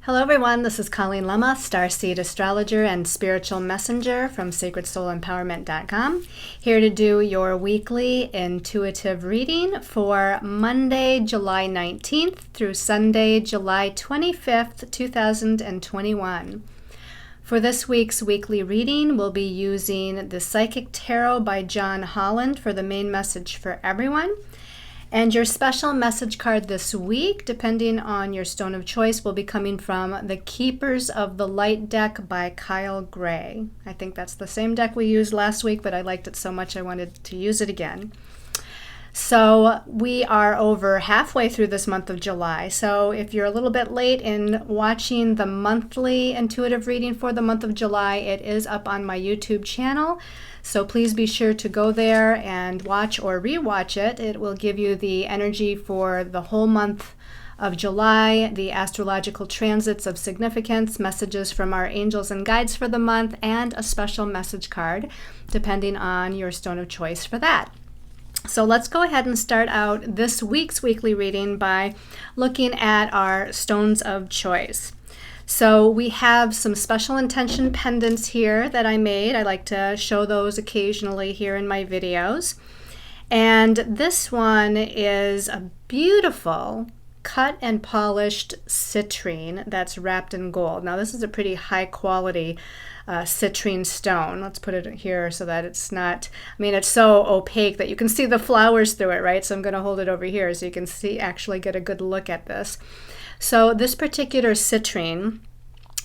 Hello everyone, this is Colleen Lemma, Starseed Astrologer and Spiritual Messenger from SacredSoulEmpowerment.com, here to do your weekly intuitive reading for Monday, July 19th through Sunday, July 25th, 2021. For this week's weekly reading, we'll be using the Psychic Tarot by John Holland for the main message for everyone. And your special message card this week, depending on your stone of choice, will be coming from the Keepers of the Light deck by Kyle Gray. I think that's the same deck we used last week, but I liked it so much I wanted to use it again. So we are over halfway through this month of July. So if you're a little bit late in watching the monthly intuitive reading for the month of July, it is up on my YouTube channel. So please be sure to go there and watch or rewatch it. It will give you the energy for the whole month of July, the astrological transits of significance, messages from our angels and guides for the month, and a special message card, depending on your stone of choice for that. So let's go ahead and start out this week's weekly reading by looking at our stones of choice. So we have some special intention pendants here that I made. I like to show those occasionally here in my videos. And this one is a beautiful cut and polished citrine that's wrapped in gold. Now this is a pretty high quality citrine stone. Let's put it here so that it's not, it's so opaque that you can see the flowers through it, right? So I'm going to hold it over here so you can see, actually get a good look at this. So this particular citrine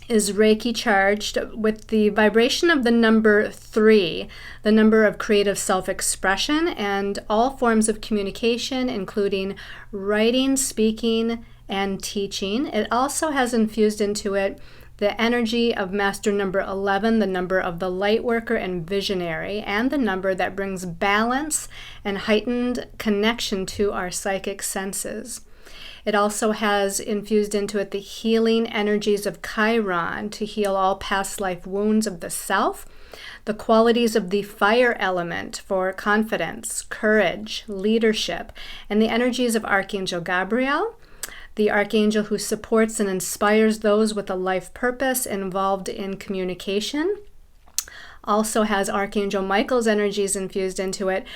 is Reiki charged with the vibration of the number 3, the number of creative self-expression and all forms of communication, including writing, speaking, and teaching. It also has infused into it the energy of master number 11, the number of the light worker and visionary, and the number that brings balance and heightened connection to our psychic senses. It also has infused into it the healing energies of Chiron to heal all past life wounds of the self, the qualities of the fire element for confidence, courage, leadership, and the energies of Archangel Gabriel, the archangel who supports and inspires those with a life purpose involved in communication. Also has Archangel Michael's energies infused into it,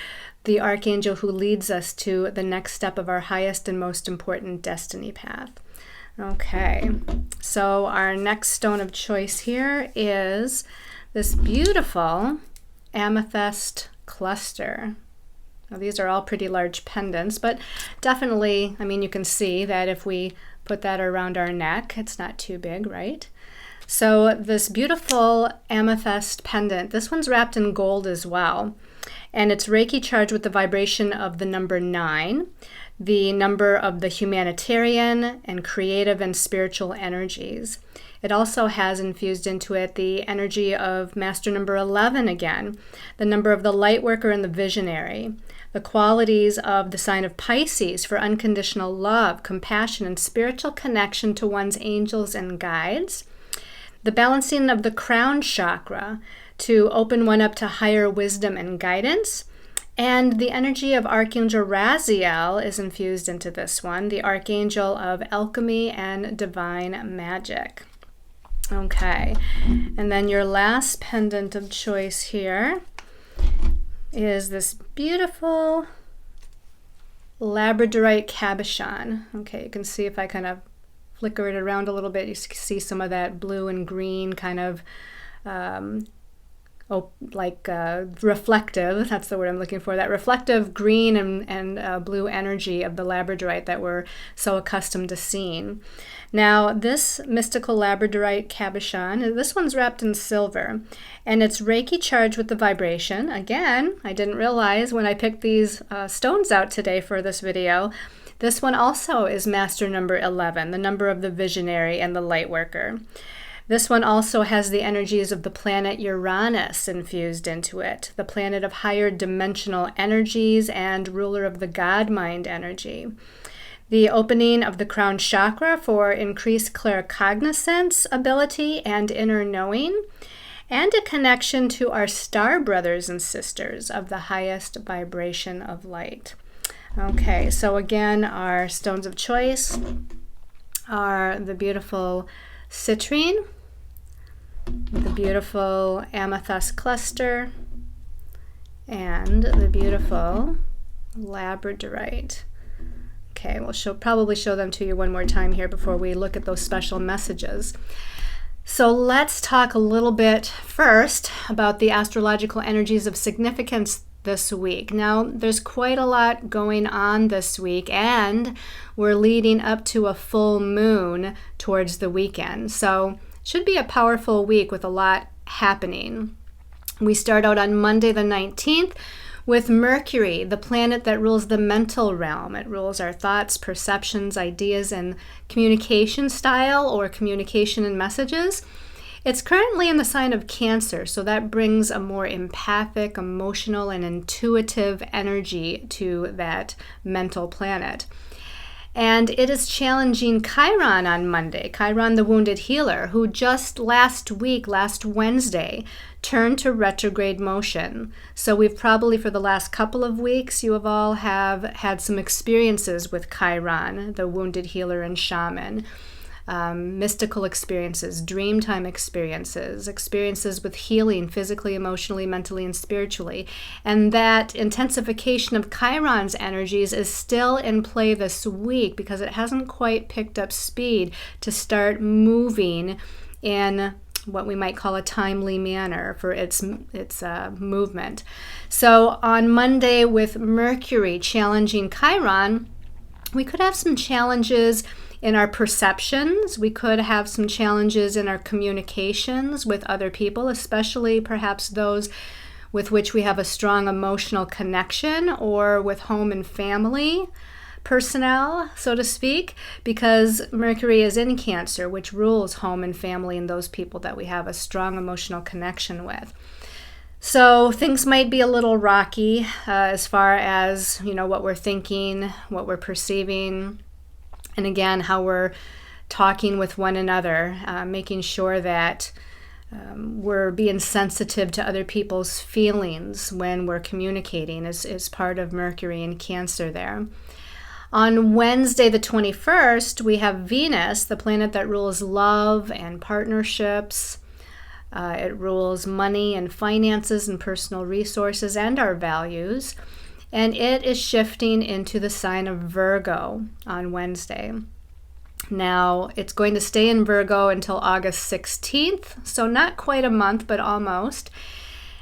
the archangel who leads us to the next step of our highest and most important destiny path. Okay, so our next stone of choice here is this beautiful amethyst cluster. Now these are all pretty large pendants, but definitely, you can see that if we put that around our neck, it's not too big, right? So this beautiful amethyst pendant, this one's wrapped in gold as well. And it's Reiki charged with the vibration of the number 9, the number of the humanitarian and creative and spiritual energies. It also has infused into it the energy of master number 11 again, the number of the light worker and the visionary, the qualities of the sign of Pisces for unconditional love, compassion, and spiritual connection to one's angels and guides, the balancing of the crown chakra to open one up to higher wisdom and guidance, and the energy of Archangel Raziel is infused into this one, the archangel of alchemy and divine magic. Okay, and then your last pendant of choice here is this beautiful labradorite cabochon. Okay, you can see if I kind of flicker it around a little bit, you see some of that blue and green kind of reflective, that's the word I'm looking for, that reflective green and blue energy of the labradorite that we're so accustomed to seeing. Now, this mystical labradorite cabochon, this one's wrapped in silver, and it's Reiki charged with the vibration. Again, I didn't realize when I picked these stones out today for this video, this one also is master number 11, the number of the visionary and the light worker. This one also has the energies of the planet Uranus infused into it, the planet of higher dimensional energies and ruler of the God mind energy. The opening of the crown chakra for increased claircognizance ability and inner knowing, and a connection to our star brothers and sisters of the highest vibration of light. Okay, so again, our stones of choice are the beautiful citrine, the beautiful amethyst cluster, and the beautiful labradorite. Okay, we'll probably show them to you one more time here before we look at those special messages. So let's talk a little bit first about the astrological energies of significance this week. Now, there's quite a lot going on this week, and we're leading up to a full moon towards the weekend. So it should be a powerful week with a lot happening. We start out on Monday the 19th with Mercury, the planet that rules the mental realm. It rules our thoughts, perceptions, ideas, and communication style or communication and messages. It's currently in the sign of Cancer, so that brings a more empathic, emotional, and intuitive energy to that mental planet. And it is challenging Chiron on Monday, Chiron the wounded healer, who just last Wednesday, turned to retrograde motion. So we've probably, for the last couple of weeks, you all have had some experiences with Chiron, the wounded healer and shaman. Mystical experiences, dreamtime experiences with healing physically, emotionally, mentally, and spiritually. And that intensification of Chiron's energies is still in play this week because it hasn't quite picked up speed to start moving in what we might call a timely manner for its movement. So on Monday, with Mercury challenging Chiron, we could have some challenges in our perceptions. We could have some challenges in our communications with other people, especially perhaps those with which we have a strong emotional connection, or with home and family personnel, so to speak, because Mercury is in Cancer, which rules home and family and those people that we have a strong emotional connection with. So things might be a little rocky as far as, what we're thinking, what we're perceiving, and again, how we're talking with one another, making sure that we're being sensitive to other people's feelings when we're communicating is part of Mercury and Cancer there. On Wednesday, the 21st, we have Venus, the planet that rules love and partnerships. It rules money and finances and personal resources and our values. And it is shifting into the sign of Virgo on Wednesday. Now, it's going to stay in Virgo until August 16th, so not quite a month, but almost.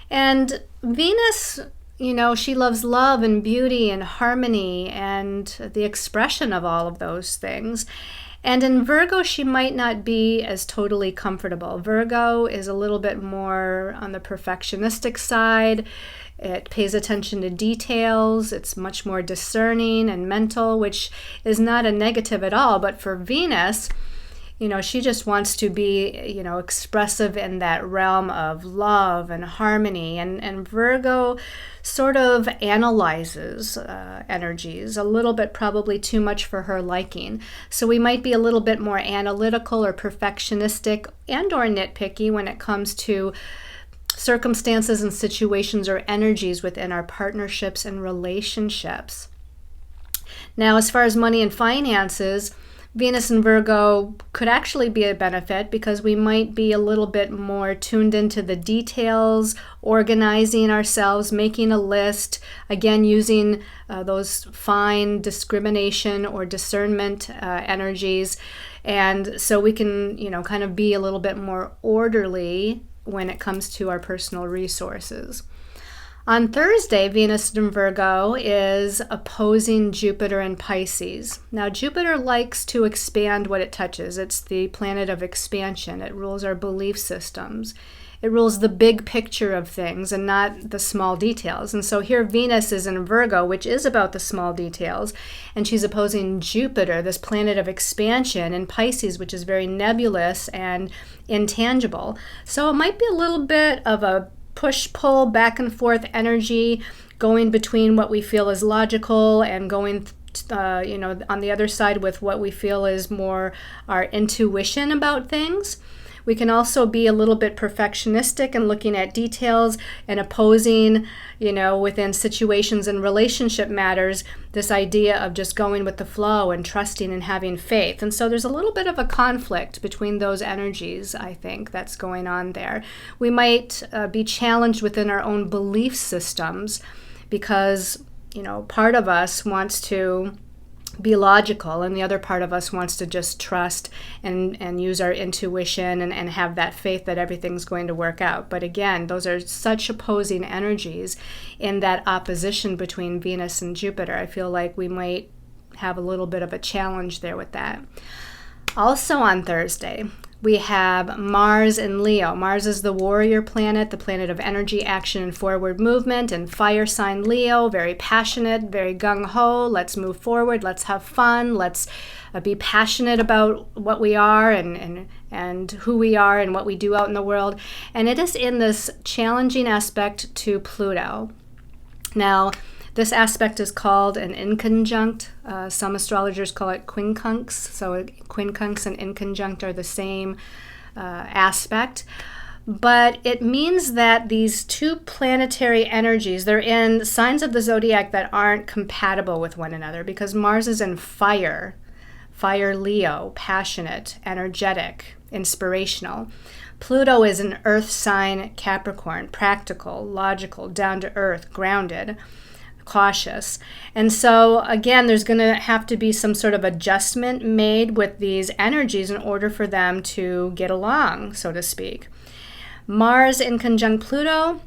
And Venus, she loves love and beauty and harmony and the expression of all of those things. And in Virgo, she might not be as totally comfortable. Virgo is a little bit more on the perfectionistic side. It pays attention to details. It's much more discerning and mental, which is not a negative at all. But for Venus, she just wants to be, expressive in that realm of love and harmony. And Virgo sort of analyzes energies a little bit, probably too much for her liking. So we might be a little bit more analytical or perfectionistic and or nitpicky when it comes to circumstances and situations or energies within our partnerships and relationships. Now, as far as money and finances, Venus and Virgo could actually be a benefit because we might be a little bit more tuned into the details, organizing ourselves, making a list, again, using those fine discrimination or discernment energies. And so we can, kind of be a little bit more orderly when it comes to our personal resources. On Thursday, Venus in Virgo is opposing Jupiter in Pisces. Now, Jupiter likes to expand what it touches. It's the planet of expansion. It rules our belief systems. It rules the big picture of things and not the small details. And so here Venus is in Virgo, which is about the small details, and she's opposing Jupiter, this planet of expansion, in Pisces, which is very nebulous and intangible. So it might be a little bit of a push-pull, back-and-forth energy going between what we feel is logical and going on the other side with what we feel is more our intuition about things. We can also be a little bit perfectionistic and looking at details and opposing, within situations and relationship matters, this idea of just going with the flow and trusting and having faith. And so there's a little bit of a conflict between those energies, I think, that's going on there. We might be challenged within our own belief systems because, part of us wants to be logical and the other part of us wants to just trust and use our intuition and have that faith that everything's going to work out. But again, those are such opposing energies in that opposition between Venus and Jupiter. I feel like we might have a little bit of a challenge there with that. Also on Thursday, we have Mars in Leo. Mars is the warrior planet, the planet of energy, action, and forward movement, and fire sign Leo, very passionate, very gung-ho. Let's move forward. Let's have fun. Let's be passionate about what we are and who we are and what we do out in the world. And it is in this challenging aspect to Pluto. Now, this aspect is called an inconjunct. Some astrologers call it quincunx. So quincunx and inconjunct are the same aspect. But it means that these two planetary energies, they're in signs of the zodiac that aren't compatible with one another because Mars is in fire Leo, passionate, energetic, inspirational. Pluto is an earth sign Capricorn, practical, logical, down to earth, grounded, cautious. And so again, there's going to have to be some sort of adjustment made with these energies in order for them to get along, so to speak. Mars in conjunct Pluto,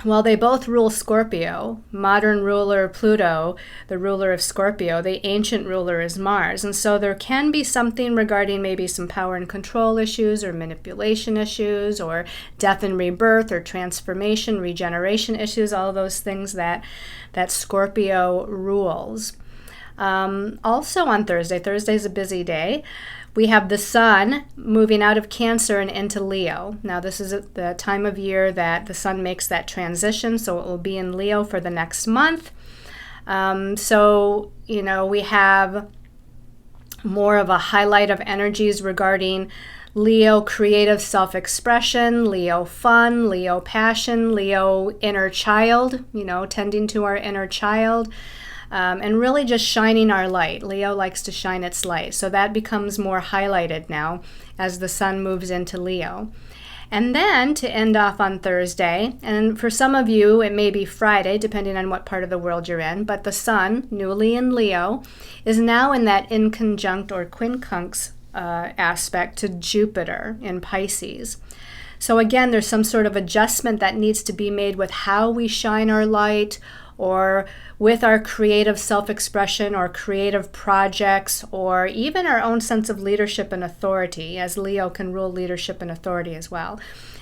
well, they both rule Scorpio. Modern ruler Pluto, the ruler of Scorpio, the ancient ruler is Mars. And so there can be something regarding maybe some power and control issues or manipulation issues or death and rebirth or transformation, regeneration issues, all of those things that Scorpio rules. Also on Thursday's a busy day, we have the Sun moving out of Cancer and into Leo. Now, this is the time of year that the Sun makes that transition, so it will be in Leo for the next month. We have more of a highlight of energies regarding Leo creative self-expression, Leo fun, Leo passion, Leo inner child, tending to our inner child. And really just shining our light. Leo likes to shine its light. So that becomes more highlighted now as the Sun moves into Leo. And then to end off on Thursday, and for some of you it may be Friday, depending on what part of the world you're in, but the Sun, newly in Leo, is now in that inconjunct or quincunx aspect to Jupiter in Pisces. So again, there's some sort of adjustment that needs to be made with how we shine our light, or with our creative self-expression or creative projects, or even our own sense of leadership and authority, as Leo can rule leadership and authority as well.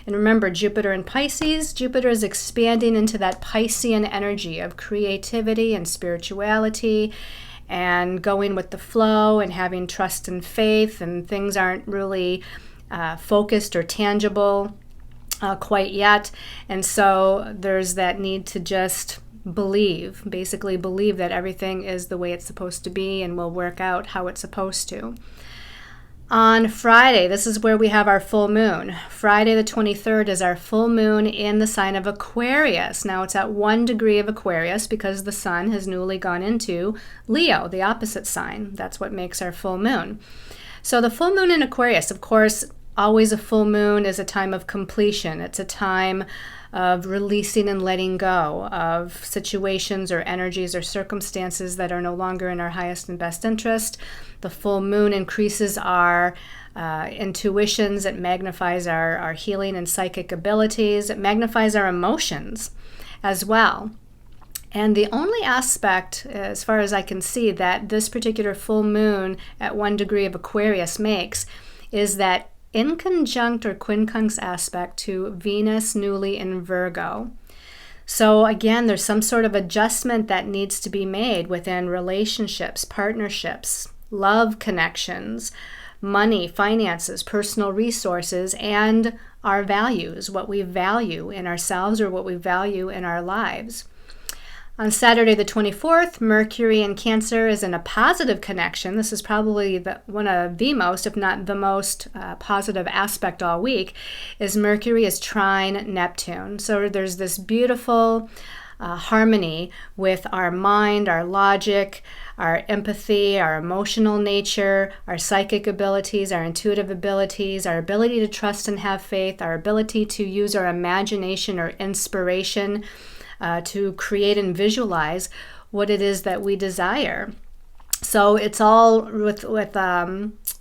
And remember, Jupiter in Pisces, Jupiter is expanding into that Piscean energy of creativity and spirituality and going with the flow and having trust and faith, and things aren't really focused or tangible quite yet. And so there's that need to just basically believe that everything is the way it's supposed to be and will work out how it's supposed to. On Friday, this is where we have our full moon. Friday the 23rd is our full moon in the sign of Aquarius. Now it's at 1 degree of Aquarius because the Sun has newly gone into Leo, the opposite sign. That's what makes our full moon. So the full moon in Aquarius, of course, always a full moon is a time of completion. It's a time of releasing and letting go of situations or energies or circumstances that are no longer in our highest and best interest. The full moon increases our intuitions. It magnifies our healing and psychic abilities. It magnifies our emotions as well. And the only aspect, as far as I can see, that this particular full moon at 1 degree of Aquarius makes is that inconjunct or quincunx aspect to Venus newly in Virgo. So again, there's some sort of adjustment that needs to be made within relationships, partnerships, love connections, money, finances, personal resources, and our values, what we value in ourselves or what we value in our lives. On Saturday the 24th, Mercury in Cancer is in a positive connection. This is probably one of the most, if not the most, positive aspect all week, is Mercury is trine Neptune. So there's this beautiful harmony with our mind, our logic, our empathy, our emotional nature, our psychic abilities, our intuitive abilities, our ability to trust and have faith, our ability to use our imagination or inspiration to create and visualize what it is that we desire. So it's all with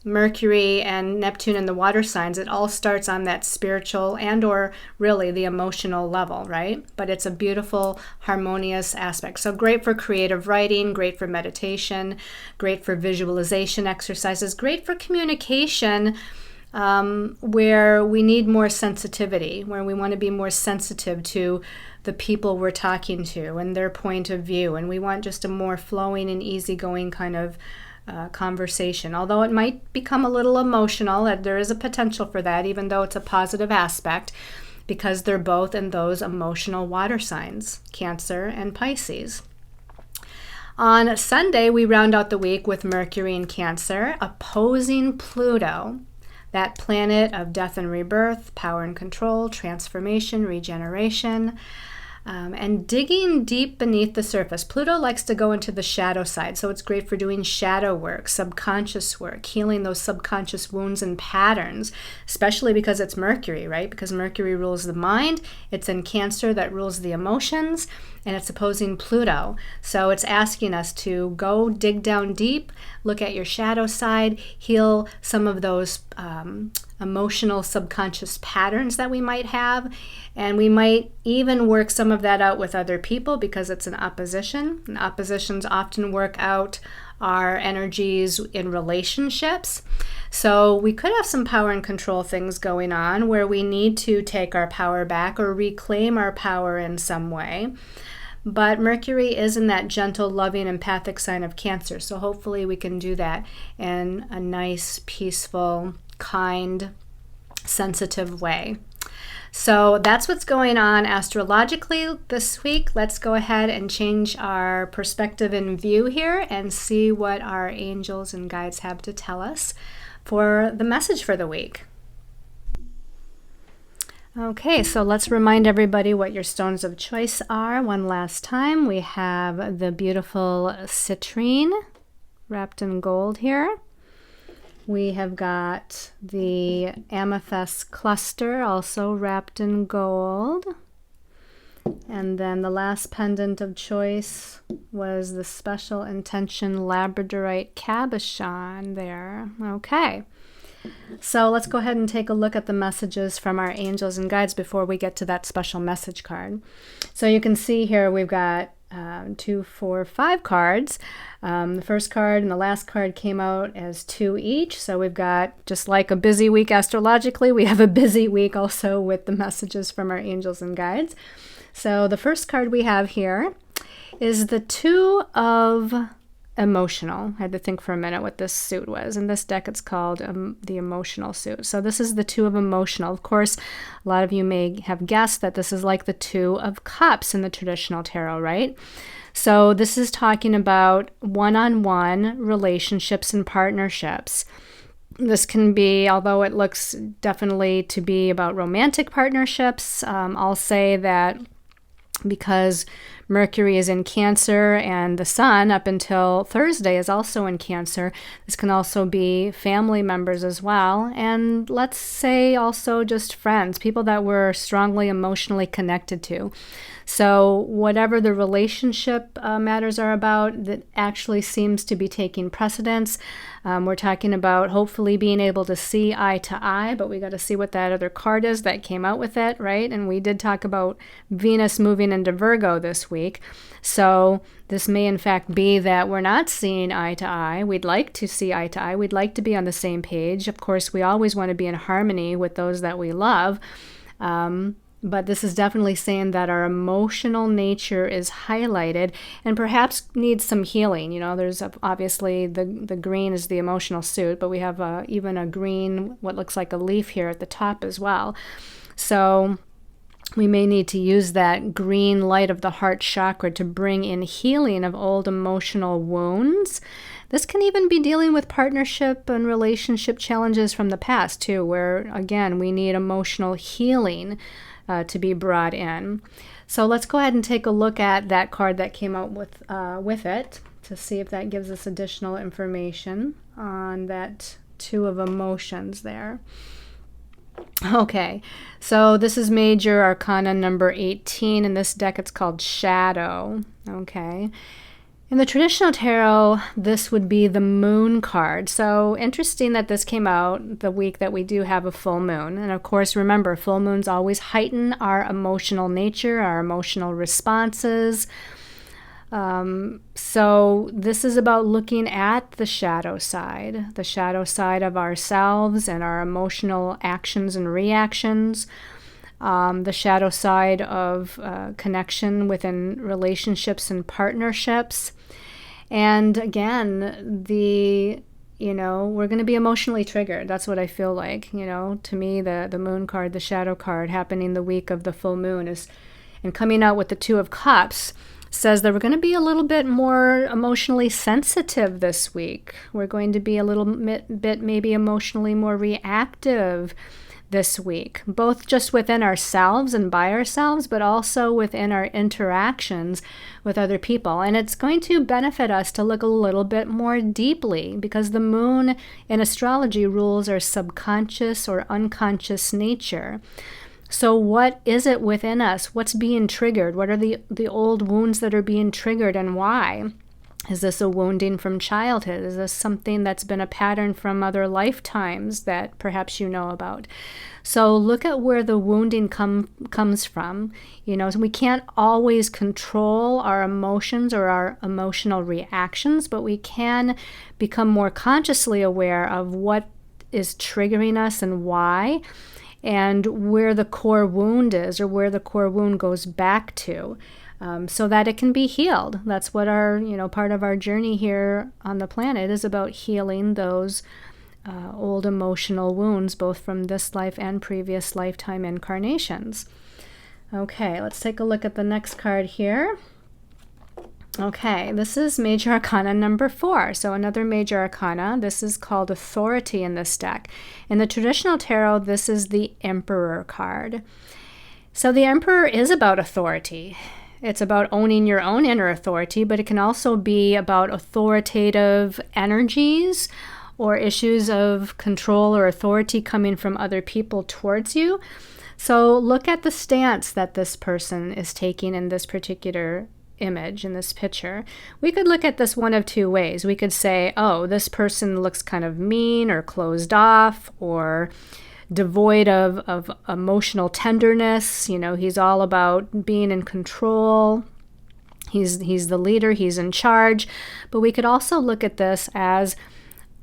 Mercury and Neptune and the water signs. It all starts on that spiritual and or really the emotional level, right? But it's a beautiful, harmonious aspect. So great for creative writing, great for meditation, great for visualization exercises, great for communication, where we need more sensitivity, where we want to be more sensitive to the people we're talking to and their point of view. And we want just a more flowing and easygoing kind of conversation. Although it might become a little emotional, there is a potential for that, even though it's a positive aspect, because they're both in those emotional water signs, Cancer and Pisces. On Sunday, we round out the week with Mercury in Cancer opposing Pluto, that planet of death and rebirth, power and control, transformation, regeneration, and digging deep beneath the surface. Pluto likes to go into the shadow side, so it's great for doing shadow work, subconscious work, healing those subconscious wounds and patterns, especially because it's Mercury, right? Because Mercury rules the mind, it's in Cancer that rules the emotions, and it's opposing Pluto. So it's asking us to go dig down deep, look at your shadow side, heal some of those emotional subconscious patterns that we might have, and we might even work some of that out with other people because it's an opposition. And oppositions often work out our energies in relationships. So we could have some power and control things going on where we need to take our power back or reclaim our power in some way. But Mercury is in that gentle, loving, empathic sign of Cancer. So hopefully we can do that in a nice, peaceful, kind, sensitive way. So that's what's going on astrologically this week. Let's go ahead and change our perspective and view here and see what our angels and guides have to tell us for the message for the week. Okay, so let's remind everybody what your stones of choice are one last time. We have the beautiful citrine wrapped in gold here. We have got the amethyst cluster also wrapped in gold. And then the last pendant of choice was the special intention labradorite cabochon there. Okay. So let's go ahead and take a look at the messages from our angels and guides before we get to that special message card. So you can see here we've got 2, 4, 5 cards. The first card and the last card came out as 2 each. So we've got, just like a busy week astrologically, we have a busy week also with the messages from our angels and guides. So the first card we have here is the 2 of emotional. I had to think for a minute what this suit was. In this deck, it's called the emotional suit. So this is the 2 of emotional. Of course, a lot of you may have guessed that this is like the 2 of cups in the traditional tarot, right? So this is talking about one-on-one relationships and partnerships. This can be, although it looks definitely to be about romantic partnerships, I'll say that because Mercury is in Cancer and the Sun up until Thursday is also in Cancer. This can also be family members as well. And let's say also just friends, people that we're strongly emotionally connected to. So whatever the relationship matters are about, that actually seems to be taking precedence. We're talking about hopefully being able to see eye to eye, but we got to see what that other card is that came out with it, right? And we did talk about Venus moving into Virgo this week. So this may in fact be that we're not seeing eye to eye. We'd like to see eye to eye. We'd like to be on the same page. Of course, we always want to be in harmony with those that we love. But this is definitely saying that our emotional nature is highlighted and perhaps needs some healing. You know, there's obviously the green is the emotional suit, but we have even a green, what looks like a leaf here at the top as well. So We may need to use that green light of the heart chakra to bring in healing of old emotional wounds. This can even be dealing with partnership and relationship challenges from the past too, where again, we need emotional healing to be brought in. So let's go ahead and take a look at that card that came out with it to see if that gives us additional information on that Two of Emotions there. Okay, so this is Major Arcana number 18. In this deck, it's called Shadow. Okay. In the traditional tarot, this would be the Moon card. So interesting that this came out the week that we do have a full moon. And of course, remember, full moons always heighten our emotional nature, our emotional responses. So this is about looking at the shadow side of ourselves and our emotional actions and reactions, the shadow side of connection within relationships and partnerships. And again, we're going to be emotionally triggered. That's what I feel like. To me, the moon card, the shadow card happening the week of the full moon and coming out with the Two of Cups says that we're going to be a little bit more emotionally sensitive this week. We're going to be a little bit maybe emotionally more reactive this week, both just within ourselves and by ourselves, but also within our interactions with other people. And it's going to benefit us to look a little bit more deeply, because the moon in astrology rules our subconscious or unconscious nature. So what is it within us? What's being triggered? What are the old wounds that are being triggered, and why? Is this a wounding from childhood? Is this something that's been a pattern from other lifetimes that perhaps you know about? So look at where the wounding comes from. So we can't always control our emotions or our emotional reactions, but we can become more consciously aware of what is triggering us and why, and where the core wound is, or where the core wound goes back to, so that it can be healed. That's what our, part of our journey here on the planet is about, healing those old emotional wounds, both from this life and previous lifetime incarnations. Okay, let's take a look at the next card here. Okay, this is Major Arcana number 4. So another Major Arcana. This is called Authority in this deck. In the traditional tarot, this is the Emperor card. So the Emperor is about authority. It's about owning your own inner authority, but it can also be about authoritative energies or issues of control or authority coming from other people towards you. So look at the stance that this person is taking in this particular image, in this picture. We could look at this one of two ways. We could say, oh, this person looks kind of mean or closed off or devoid of emotional tenderness. He's all about being in control. He's the leader, he's in charge. But we could also look at this as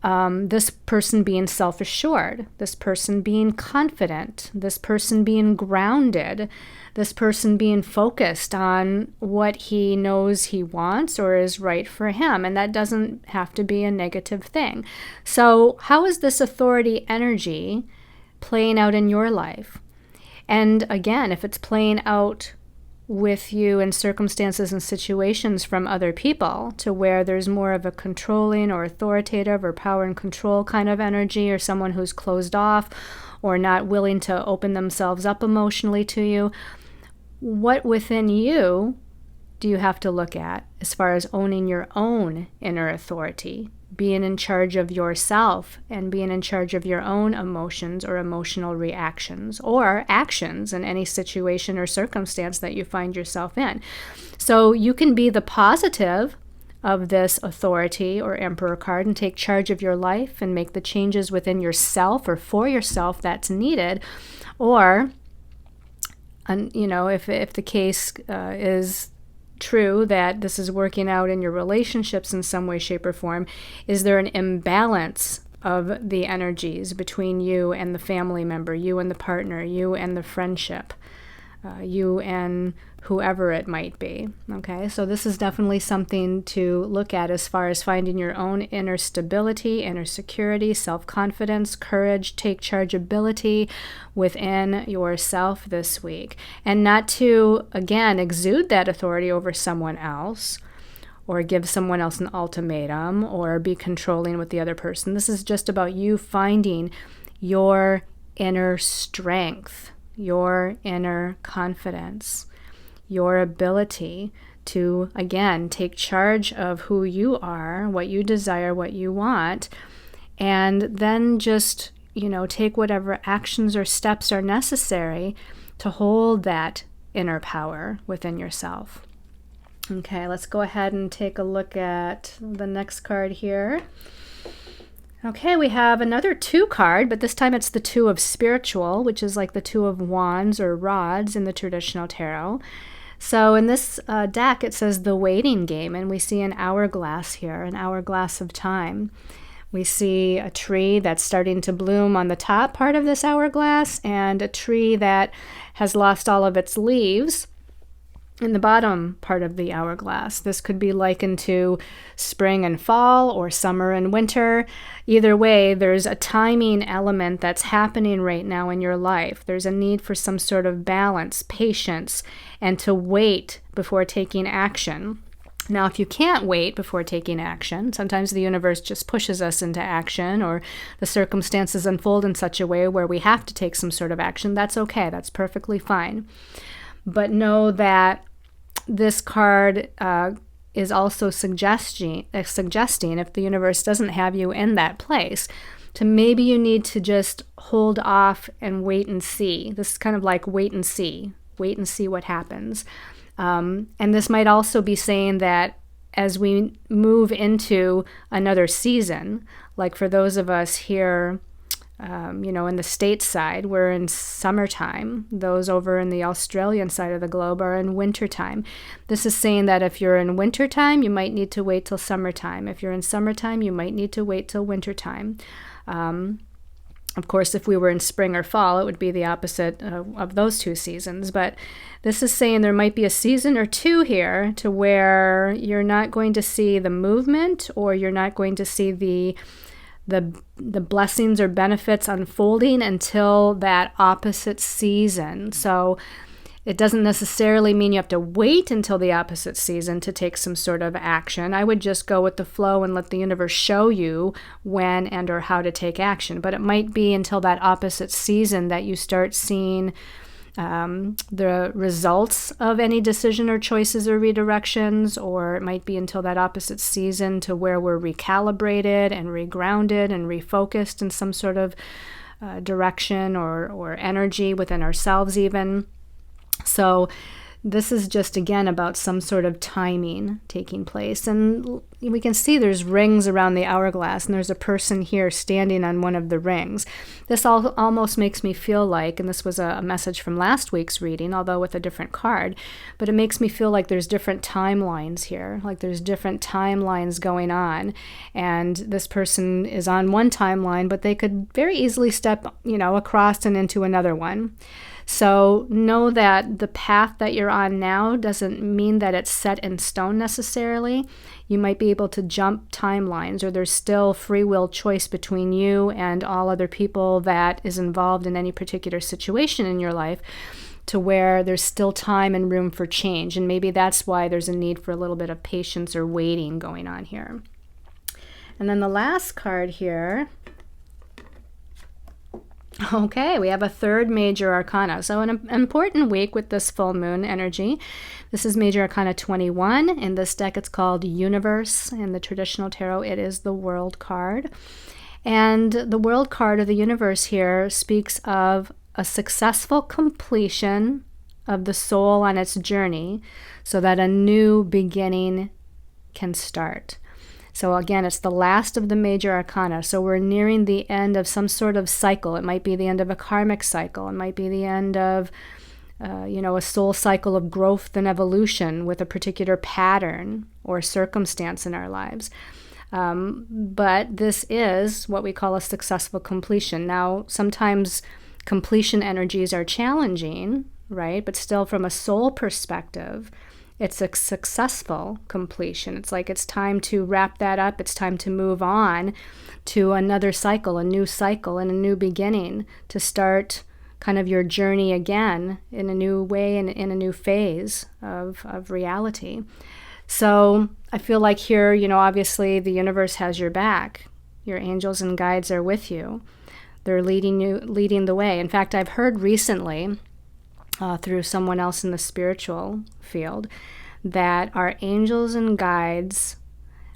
this person being self-assured, this person being confident, this person being grounded, this person being focused on what he knows he wants or is right for him. And that doesn't have to be a negative thing. So how is this authority energy playing out in your life? And again, if it's playing out with you in circumstances and situations from other people, to where there's more of a controlling or authoritative or power and control kind of energy, or someone who's closed off or not willing to open themselves up emotionally to you, what within you do you have to look at as far as owning your own inner authority, being in charge of yourself and being in charge of your own emotions or emotional reactions or actions in any situation or circumstance that you find yourself in? So you can be the positive of this authority or Emperor card and take charge of your life and make the changes within yourself or for yourself that's needed. Or, if the case is true that this is working out in your relationships in some way, shape, or form, is there an imbalance of the energies between you and the family member, you and the partner, you and the friendship? you and whoever it might be. Okay, so this is definitely something to look at as far as finding your own inner stability, inner security, self-confidence, courage, take charge ability within yourself this week. And not to, again, exude that authority over someone else, or give someone else an ultimatum, or be controlling with the other person. This is just about you finding your inner strength, your inner confidence, your ability to, again, take charge of who you are, what you desire, what you want, and then just, take whatever actions or steps are necessary to hold that inner power within yourself. Okay, let's go ahead and take a look at the next card here. Okay, we have another 2 card, but this time it's the 2 of spiritual, which is like the 2 of wands or rods in the traditional tarot. So in this deck, it says the waiting game, and we see an hourglass here, an hourglass of time. We see a tree that's starting to bloom on the top part of this hourglass, and a tree that has lost all of its leaves in the bottom part of the hourglass. This could be likened to spring and fall, or summer and winter. Either way, there's a timing element that's happening right now in your life. There's a need for some sort of balance, patience, and to wait before taking action. Now, if you can't wait before taking action, sometimes the universe just pushes us into action, or the circumstances unfold in such a way where we have to take some sort of action. That's okay. That's perfectly fine. But know that this card is also suggesting, if the universe doesn't have you in that place, to maybe you need to just hold off and wait and see. This is kind of like wait and see what happens. And this might also be saying that as we move into another season, like for those of us here, in the States side, we're in summertime. Those over in the Australian side of the globe are in wintertime. This is saying that if you're in wintertime, you might need to wait till summertime. If you're in summertime, you might need to wait till wintertime. Of course, if we were in spring or fall, it would be the opposite of those 2 seasons. But this is saying there might be a season or 2 here to where you're not going to see the movement, or you're not going to see the blessings or benefits unfolding until that opposite season. So it doesn't necessarily mean you have to wait until the opposite season to take some sort of action. I would just go with the flow and let the universe show you when and or how to take action. But it might be until that opposite season that you start seeing the results of any decision or choices or redirections, or it might be until that opposite season to where we're recalibrated and regrounded and refocused in some sort of direction or energy within ourselves even. So this is just, again, about some sort of timing taking place. And we can see there's rings around the hourglass, and there's a person here standing on one of the rings. This almost makes me feel like, and this was a message from last week's reading, although with a different card, but it makes me feel like there's different timelines here, like there's different timelines going on. And this person is on one timeline, but they could very easily step, across and into another one. So know that the path that you're on now doesn't mean that it's set in stone necessarily. You might be able to jump timelines, or there's still free will choice between you and all other people that is involved in any particular situation in your life, to where there's still time and room for change. And maybe that's why there's a need for a little bit of patience or waiting going on here. And then the last card here. Okay, we have a 3rd major arcana. So an important week with this full moon energy. This is major arcana 21. In this deck, it's called Universe. In the traditional tarot, it is the World card. And the World card of the universe here speaks of a successful completion of the soul on its journey so that a new beginning can start. So again, it's the last of the major arcana. So we're nearing the end of some sort of cycle. It might be the end of a karmic cycle. It might be the end of, a soul cycle of growth and evolution with a particular pattern or circumstance in our lives. But this is what we call a successful completion. Now, sometimes completion energies are challenging, right? But still, from a soul perspective, it's a successful completion. It's like it's time to wrap that up. It's time to move on to another cycle, a new cycle, and a new beginning, to start kind of your journey again in a new way and in a new phase of reality. So I feel like here, obviously the universe has your back. Your angels and guides are with you. They're leading the way. In fact, I've heard recently through someone else in the spiritual field that our angels and guides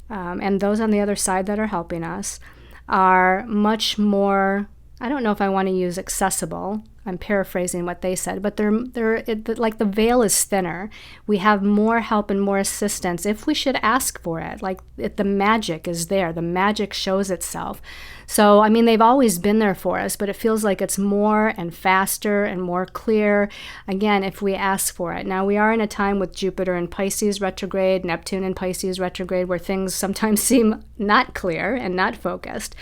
and those on the other side that are helping us are much more, I don't know if I want to use accessible. I'm paraphrasing what they said, but like the veil is thinner. We have more help and more assistance if we should ask for it. Like the magic is there. The magic shows itself. So, I mean, they've always been there for us, but it feels like it's more and faster and more clear, again, if we ask for it. Now, we are in a time with Jupiter in Pisces retrograde, Neptune in Pisces retrograde, where things sometimes seem not clear and not focused.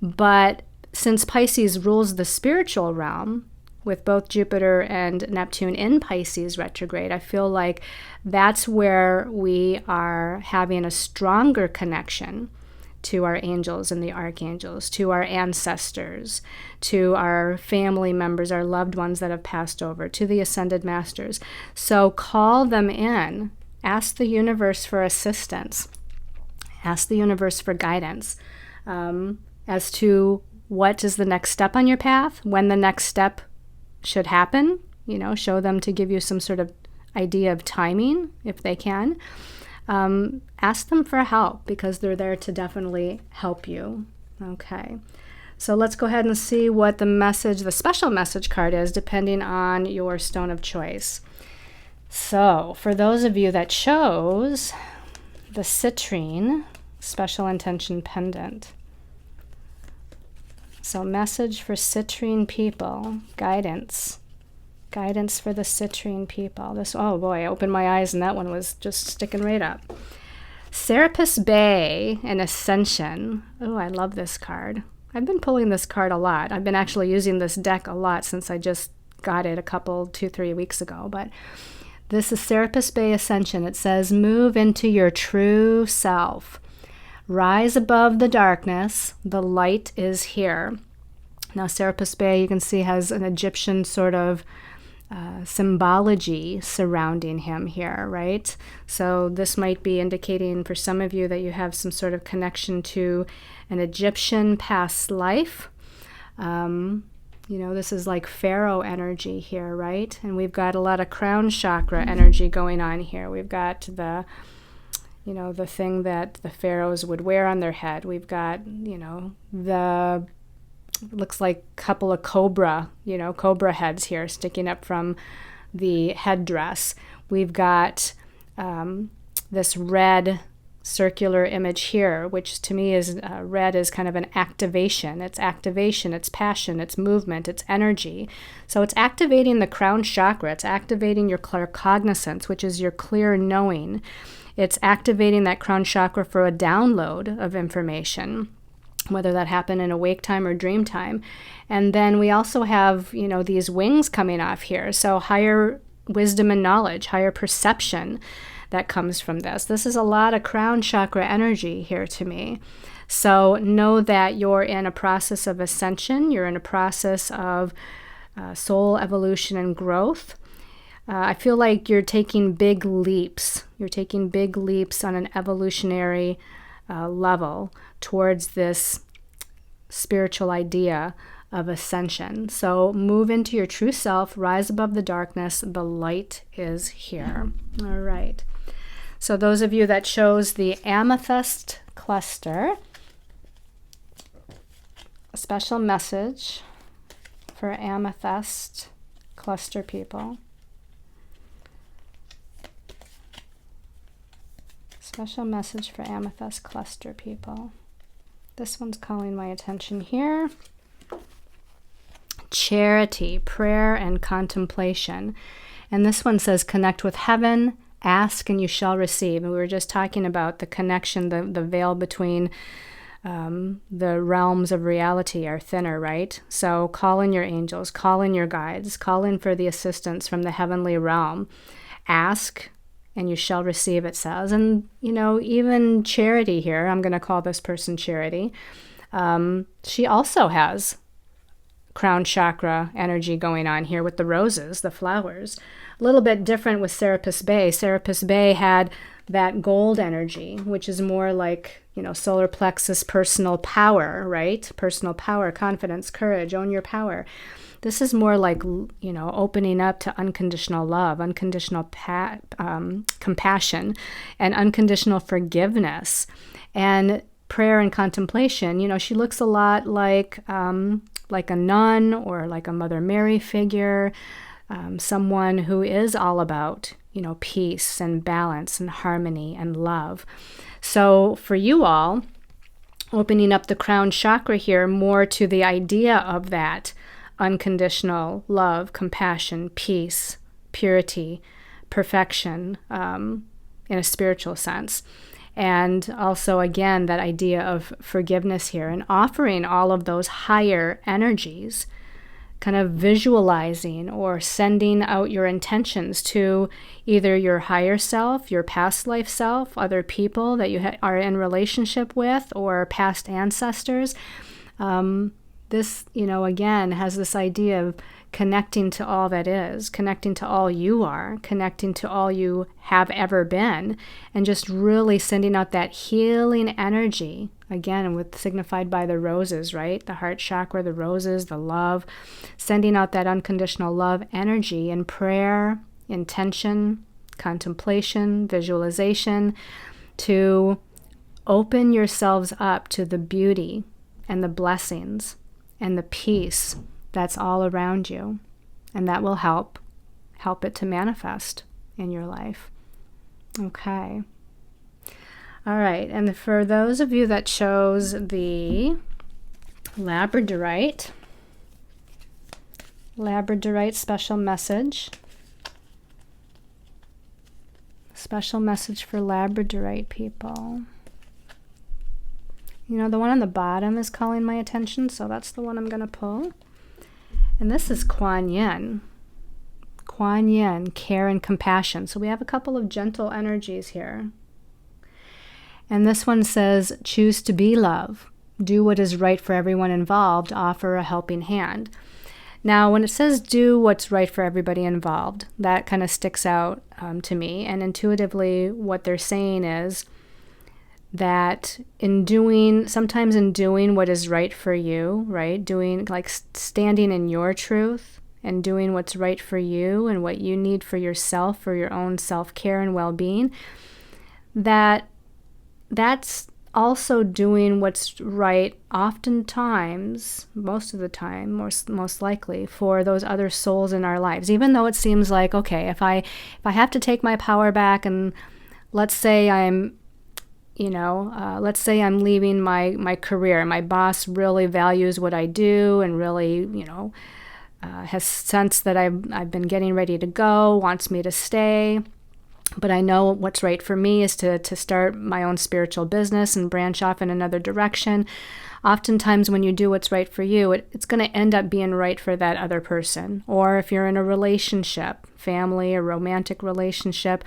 But since Pisces rules the spiritual realm, with both Jupiter and Neptune in Pisces retrograde, I feel like that's where we are having a stronger connection to our angels and the archangels, to our ancestors, to our family members, our loved ones that have passed over, to the ascended masters. So call them in. Ask the universe for assistance. Ask the universe for guidance as to what is the next step on your path, when the next step should happen. Show them to give you some sort of idea of timing if they can. Ask them for help, because they're there to definitely help you. Okay, so let's go ahead and see what the special message card is, depending on your stone of choice. So for those of you that chose the citrine special intention pendant, so message for citrine people, guidance for the citrine people. Oh boy, I opened my eyes and that one was just sticking right up. Serapis Bay and Ascension. Oh, I love this card. I've been pulling this card a lot. I've been actually using this deck a lot since I just got it 2-3 weeks ago. But this is Serapis Bay Ascension. It says, move into your true self. Rise above the darkness. The light is here. Now, Serapis Bay, you can see, has an Egyptian sort of symbology surrounding him here, right? So this might be indicating for some of you that you have some sort of connection to an Egyptian past life. This is like Pharaoh energy here, right? And we've got a lot of crown chakra energy going on here. We've got the thing that the pharaohs would wear on their head. We've got, looks like a couple of cobra heads here sticking up from the headdress. We've got this red circular image here, which to me is red is kind of an activation. It's activation, it's passion, it's movement, it's energy. So it's activating the crown chakra. It's activating your claircognizance, which is your clear knowing. It's activating that crown chakra for a download of information, whether that happened in awake time or dream time. And then we also have, these wings coming off here. So higher wisdom and knowledge, higher perception that comes from this. This is a lot of crown chakra energy here to me. So know that you're in a process of ascension. You're in a process of soul evolution and growth. I feel like you're taking big leaps. You're taking big leaps on an evolutionary level towards this spiritual idea of ascension. So move into your true self, rise above the darkness. The light is here. All right. So those of you that chose the amethyst cluster, a special message for amethyst cluster people. Special message for amethyst cluster people. This one's calling my attention here. Charity, prayer, and contemplation. And this one says, connect with heaven, ask and you shall receive. And we were just talking about the connection, the veil between the realms of reality are thinner, right? So call in your angels, call in your guides, call in for the assistance from the heavenly realm. Ask and you shall receive, it says. And, even Charity here, I'm going to call this person Charity. She also has crown chakra energy going on here with the roses, the flowers. A little bit different with Serapis Bey. Serapis Bey had that gold energy, which is more like, solar plexus, personal power, right? Personal power, confidence, courage, own your power. This is more like, opening up to unconditional love, unconditional compassion, and unconditional forgiveness, and prayer and contemplation. She looks a lot like a nun or like a Mother Mary figure, someone who is all about, peace and balance and harmony and love. So for you all, opening up the crown chakra here more to the idea of that unconditional love, compassion, peace, purity, perfection, in a spiritual sense. And also, again, that idea of forgiveness here and offering all of those higher energies, kind of visualizing or sending out your intentions to either your higher self, your past life self, other people that you are in relationship with, or past ancestors. This, again, has this idea of connecting to all that is, connecting to all you are, connecting to all you have ever been, and just really sending out that healing energy, again, signified by the roses, right? The heart chakra, the roses, the love, sending out that unconditional love energy in prayer, intention, contemplation, visualization, to open yourselves up to the beauty and the blessings and the peace that's all around you. And that will help it to manifest in your life. Okay. All right. And for those of you that chose the Labradorite special message for Labradorite people. The one on the bottom is calling my attention, so that's the one I'm going to pull. And this is Kuan Yin. Kuan Yin, care and compassion. So we have a couple of gentle energies here. And this one says, choose to be love. Do what is right for everyone involved. Offer a helping hand. Now, when it says do what's right for everybody involved, that kind of sticks out to me. And intuitively, what they're saying is that sometimes in doing what is right for you, right? Doing, like, standing in your truth and doing what's right for you and what you need for yourself, for your own self-care and well-being, that's also doing what's right oftentimes, most of the time, most likely, for those other souls in our lives. Even though it seems like, okay, if I have to take my power back, and let's say I'm leaving my career. My boss really values what I do and really, has sensed that I've been getting ready to go, wants me to stay. But I know what's right for me is to start my own spiritual business and branch off in another direction. Oftentimes when you do what's right for you, it's going to end up being right for that other person. Or if you're in a relationship, family or romantic relationship,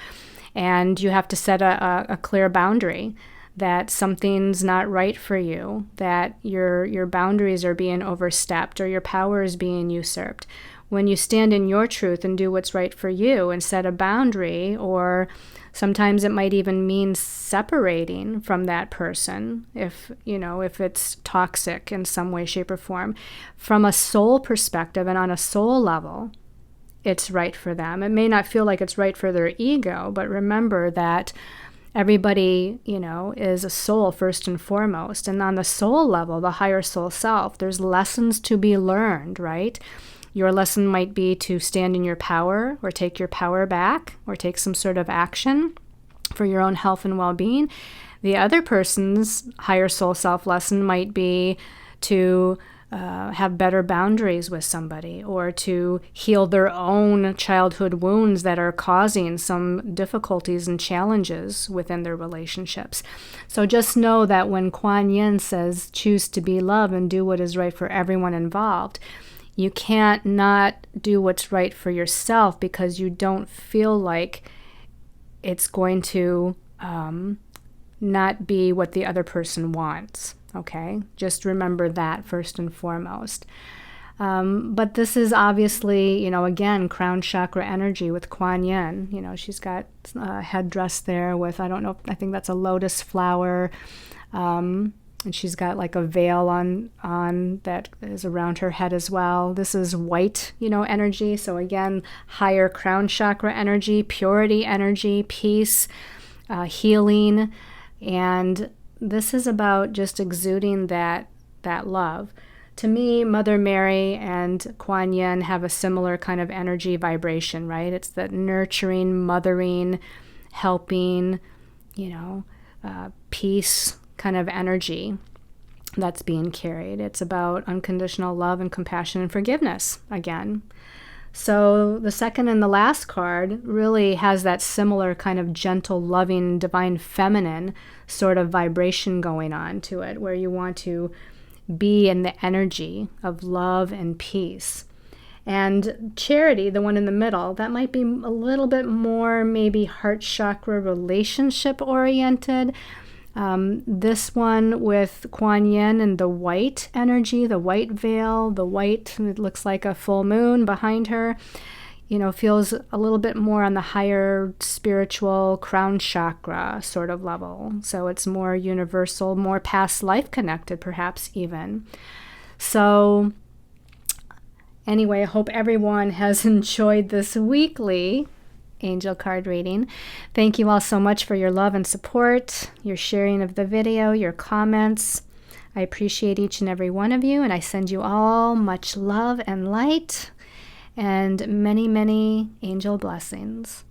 and you have to set a clear boundary that something's not right for you, that your boundaries are being overstepped or your power is being usurped. When you stand in your truth and do what's right for you and set a boundary, or sometimes it might even mean separating from that person if it's toxic in some way, shape, or form, from a soul perspective and on a soul level, it's right for them. It may not feel like it's right for their ego, but remember that everybody, is a soul first and foremost. And on the soul level, the higher soul self, there's lessons to be learned, right? Your lesson might be to stand in your power or take your power back or take some sort of action for your own health and well-being. The other person's higher soul self lesson might be to have better boundaries with somebody, or to heal their own childhood wounds that are causing some difficulties and challenges within their relationships. So just know that when Kuan Yin says choose to be love and do what is right for everyone involved, you can't not do what's right for yourself because you don't feel like it's going to not be what the other person wants. Okay, just remember that first and foremost. But this is obviously, again, crown chakra energy with Kuan Yin. She's got a headdress there with, I think that's a lotus flower. And she's got like a veil on that is around her head as well. This is white, energy. So again, higher crown chakra energy, purity energy, peace, healing, and this is about just exuding that love. To me, Mother Mary and Kuan Yin have a similar kind of energy vibration, right? It's that nurturing, mothering, helping, peace kind of energy that's being carried. It's about unconditional love and compassion and forgiveness again. So the second and the last card really has that similar kind of gentle, loving, divine feminine sort of vibration going on to it, where you want to be in the energy of love and peace. And Charity, the one in the middle, that might be a little bit more maybe heart chakra relationship oriented. This one with Kuan Yin and the white energy, the white veil, the white, it looks like a full moon behind her, feels a little bit more on the higher spiritual crown chakra sort of level. So it's more universal, more past life connected perhaps even. So anyway, I hope everyone has enjoyed this weekly angel card reading. Thank you all so much for your love and support, your sharing of the video, your comments. I appreciate each and every one of you, and I send you all much love and light and many, many angel blessings.